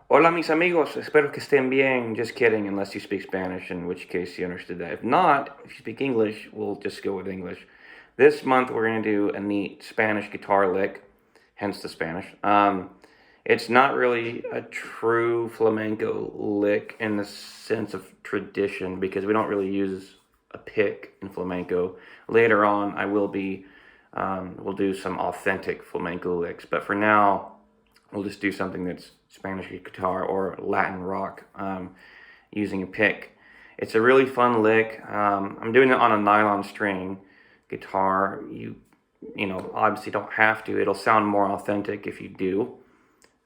Hola mis amigos, espero que estén bien. Just kidding, unless you speak Spanish, in which case you understood that. If not, if you speak English, we'll just go with English. This month we're going to do a neat Spanish guitar lick, hence the Spanish. It's not really a true flamenco lick in the sense of tradition because we don't really use a pick in flamenco. Later on, we'll do some authentic flamenco licks, but for now, we'll just do something that's Spanish guitar or Latin rock using a pick. It's a really fun lick. I'm doing it on a nylon string guitar. You obviously don't have to. It'll sound more authentic if you do.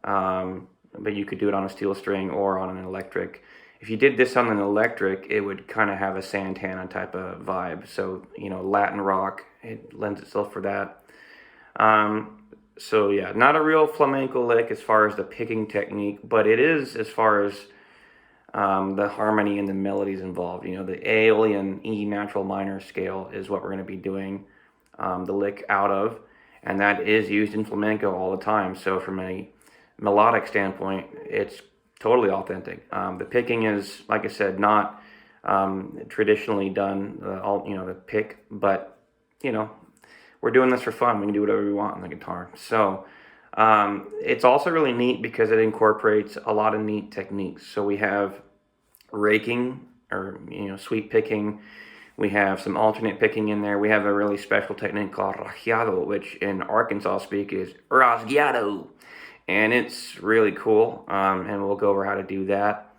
But you could do it on a steel string or on an electric. If you did this on an electric, it would kind of have a Santana type of vibe. So, Latin rock, it lends itself for that. So yeah, not a real flamenco lick as far as the picking technique, but it is as far as the harmony and the melodies involved. The Aeolian E natural minor scale is what we're going to be doing the lick out of, and that is used in flamenco all the time. So from a melodic standpoint, it's totally authentic. The picking is, like I said, not traditionally done, the pick, but we're doing this for fun. We can do whatever we want on the guitar. So it's also really neat because it incorporates a lot of neat techniques. So we have raking, or sweep picking. We have some alternate picking in there. We have a really special technique called rasgueado, which in Arkansas speak is rasgueado, and it's really cool. And we'll go over how to do that.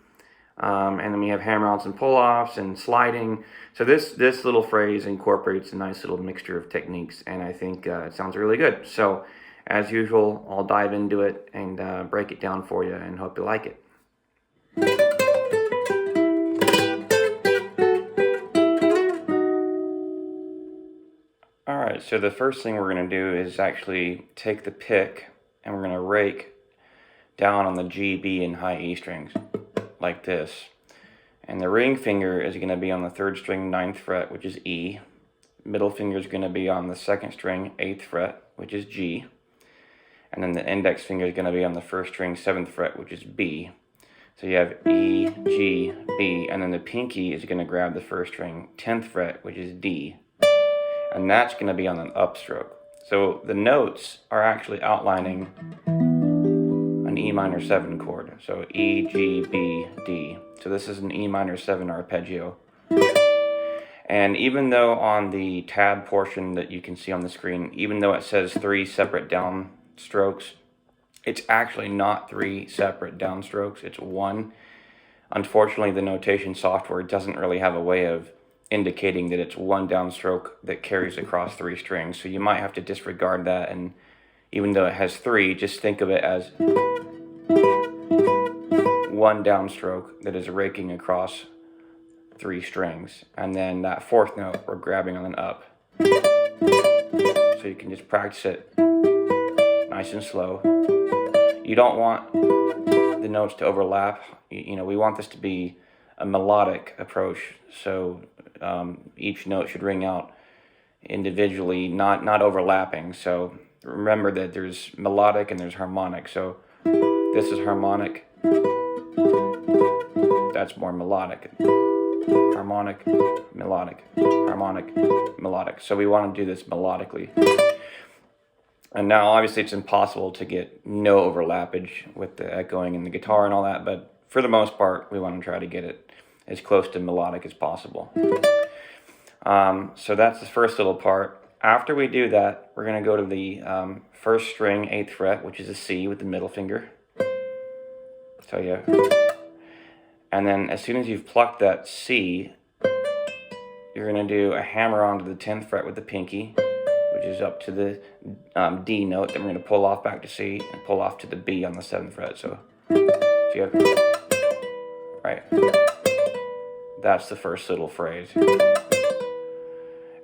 And then we have hammer-ons and pull-offs and sliding. So this little phrase incorporates a nice little mixture of techniques, and I think it sounds really good. So as usual, I'll dive into it and break it down for you and hope you like it. Alright, so the first thing we're going to do is actually take the pick and we're going to rake down on the G, B, and high E strings, like this. And the ring finger is going to be on the 3rd string 9th fret, which is E. Middle finger is going to be on the 2nd string 8th fret, which is G. And then the index finger is going to be on the 1st string 7th fret, which is B. So you have E, G, B, and then the pinky is going to grab the 1st string 10th fret, which is D. And that's going to be on an upstroke. So the notes are actually outlining an E minor 7 chord. So E, G, B, D. So this is an E minor 7 arpeggio. And even though on the tab portion that you can see on the screen, even though it says 3 separate downstrokes, it's actually not 3 separate downstrokes, it's 1. Unfortunately, the notation software doesn't really have a way of indicating that it's 1 downstroke that carries across 3 strings. So you might have to disregard that, and even though it has 3, just think of it as 1 downstroke that is raking across 3 strings, and then that 4th note we're grabbing on an up. So you can just practice it nice and slow. You don't want the notes to overlap. We want this to be a melodic approach, so each note should ring out individually, not overlapping. So remember that there's melodic and there's harmonic. So this is harmonic, that's more melodic. Harmonic, melodic, harmonic, melodic. So we want to do this melodically. And now obviously it's impossible to get no overlappage with the echoing in the guitar and all that, but for the most part we want to try to get it as close to melodic as possible. So that's the first little part. After we do that, we're going to go to the 1st string 8th fret, which is a C with the middle finger. So yeah. And then as soon as you've plucked that C, you're going to do a hammer-on to the 10th fret with the pinky, which is up to the D note. Then we're going to pull off back to C and pull off to the B on the 7th fret. So you have, right. That's the first little phrase.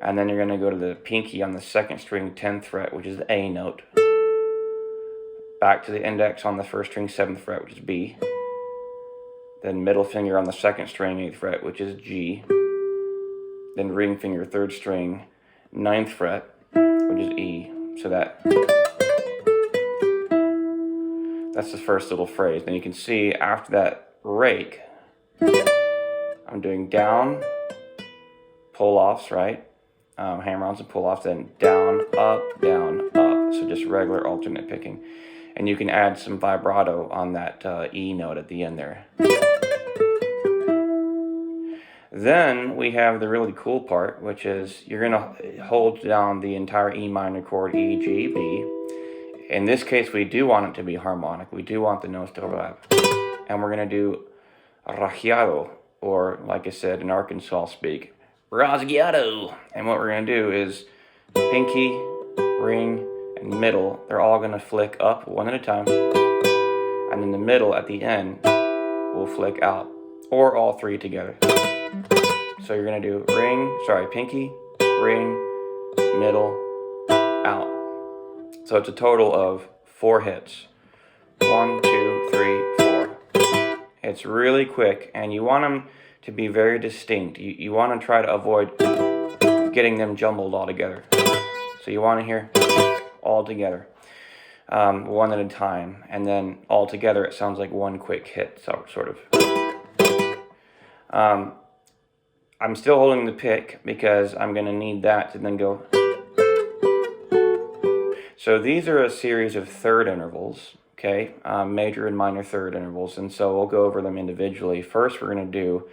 And then you're going to go to the pinky on the 2nd string 10th fret, which is the A note. Back to the index on the 1st string 7th fret, which is B. Then middle finger on the 2nd string 8th fret, which is G. Then ring finger 3rd string 9th fret, which is E. So that's That's the first little phrase. Then you can see after that rake, I'm doing down, pull-offs, right? Hammer-ons and pull-offs, then down, up, so just regular alternate picking. And you can add some vibrato on that E note at the end there. Then we have the really cool part, which is you're going to hold down the entire E minor chord, E, G, B. In this case, we do want it to be harmonic. We do want the notes to overlap. And we're going to do rasgueado, or like I said in Arkansas speak, rasgueado. And what we're going to do is pinky, ring, and middle, they're all going to flick up one at a time. And then the middle at the end will flick out, or all three together. So you're going to do pinky, ring, middle, out. So it's a total of 4 hits. 1, 2, 3, 4. It's really quick, and you want them to be very distinct. You want to try to avoid getting them jumbled all together. So you want to hear all together, one at a time, and then all together it sounds like one quick hit, sort of. I'm still holding the pick because I'm going to need that to then go. So these are a series of third intervals, okay, major and minor third intervals, and so we'll go over them individually. First, we're going to do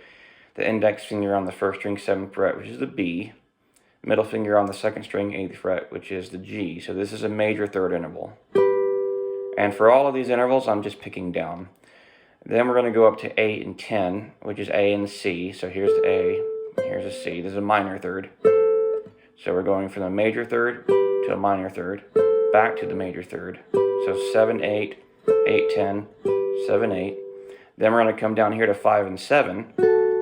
the index finger on the first string, 7th fret, which is the B, middle finger on the second string, 8th fret, which is the G. So this is a major third interval. And for all of these intervals, I'm just picking down. Then we're going to go up to 8 and 10, which is A and C. So here's the A, here's a C. This is a minor third. So we're going from the major third to a minor third, back to the major third. So 7, 8, 8, 10, 7, 8. Then we're going to come down here to 5 and 7,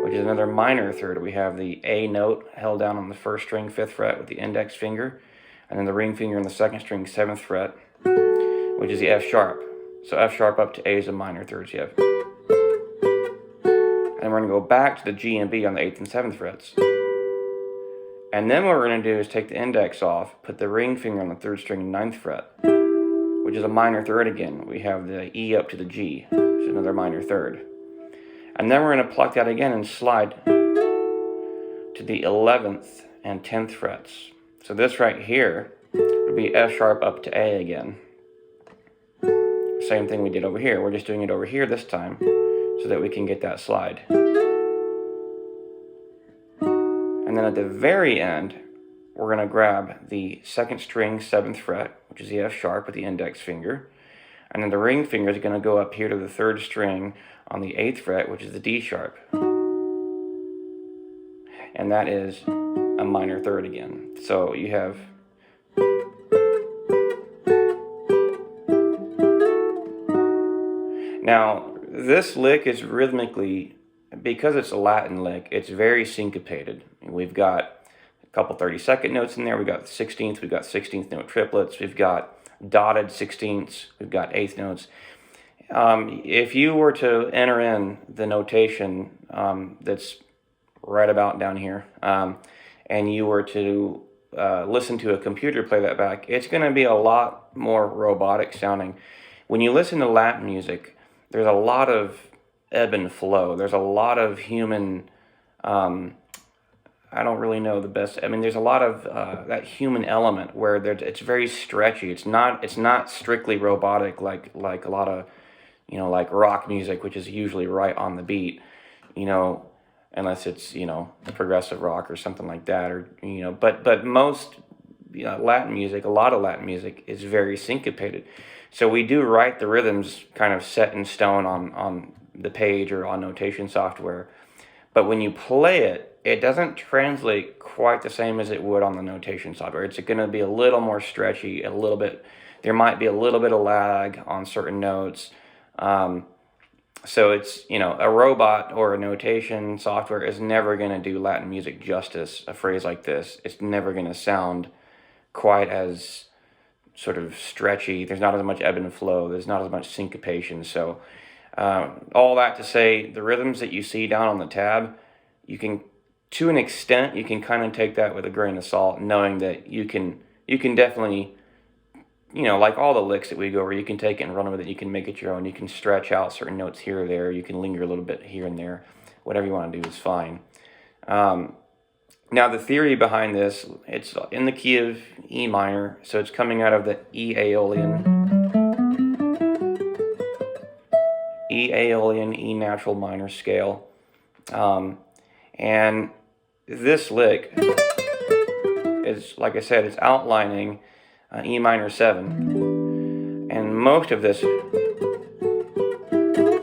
which is another minor third. We have the A note held down on the first string, 5th fret, with the index finger, and then the ring finger on the second string, 7th fret, which is the F sharp. So F sharp up to A is a minor third. So you have. And we're going to go back to the G and B on the 8th and 7th frets. And then what we're going to do is take the index off, put the ring finger on the 3rd string, 9th fret, which is a minor third again. We have the E up to the G, which is another minor third. And then we're going to pluck that again and slide to the 11th and 10th frets. So this right here would be F sharp up to A again. Same thing we did over here. We're just doing it over here this time so that we can get that slide. And then at the very end, we're going to grab the 2nd string, 7th fret, which is the F sharp with the index finger. And then the ring finger is going to go up here to the 3rd string on the 8th fret, which is the D sharp. And that is a minor third again. So you have. Now, this lick is rhythmically, because it's a Latin lick, it's very syncopated. We've got a couple 32nd notes in there. We've got 16th, we've got 16th note triplets, we've got dotted 16ths, we've got 8th notes. If you were to enter in the notation that's right about down here, and you were to listen to a computer play that back, it's going to be a lot more robotic sounding. When you listen to Latin music, there's a lot of ebb and flow. There's a lot of human, I don't really know the best. I mean, there's a lot of that human element where it's very stretchy. It's not strictly robotic like a lot of, like rock music, which is usually right on the beat, unless it's, progressive rock or something like that, or, but most Latin music, a lot of Latin music is very syncopated. So we do write the rhythms kind of set in stone on the page or on notation software. But when you play it, it doesn't translate quite the same as it would on the notation software. It's going to be a little more stretchy, a little bit. There might be a little bit of lag on certain notes. So it's, a robot or a notation software is never going to do Latin music justice, a phrase like this. It's never going to sound quite as sort of stretchy. There's not as much ebb and flow. There's not as much syncopation. So all that to say, the rhythms that you see down on the tab, you can, to an extent, you can kind of take that with a grain of salt, knowing that you can definitely you know, like all the licks that we go over, you can take it and run with it. You can make it your own. You can stretch out certain notes here or there. You can linger a little bit here and there. Whatever you want to do is fine. Now the theory behind this, it's in the key of E minor, so it's coming out of the Aeolian, E natural minor scale. And this lick is, like I said, it's outlining E minor 7. And most of this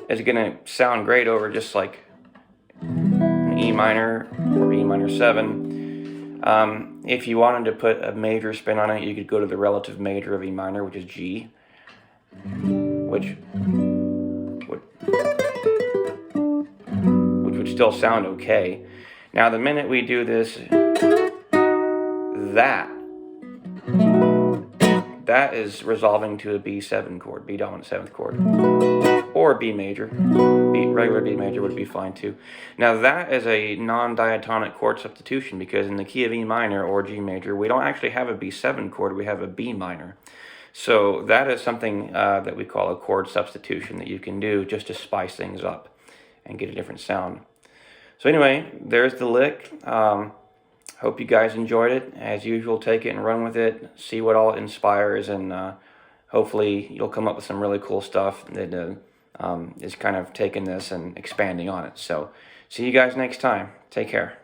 is going to sound great over just like an E minor or E minor 7. If you wanted to put a major spin on it, you could go to the relative major of E minor, which is G, which would still sound okay. Now the minute we do this, that is resolving to a B7 chord, B dominant 7th chord, or B major. Regular B major would be fine too. Now that is a non-diatonic chord substitution, because in the key of E minor or G major, we don't actually have a B7 chord, we have a B minor. So that is something that we call a chord substitution that you can do just to spice things up and get a different sound. So anyway, there's the lick. Hope you guys enjoyed it. As usual, take it and run with it. See what all it inspires, and hopefully you'll come up with some really cool stuff that is kind of taking this and expanding on it. So see you guys next time. Take care.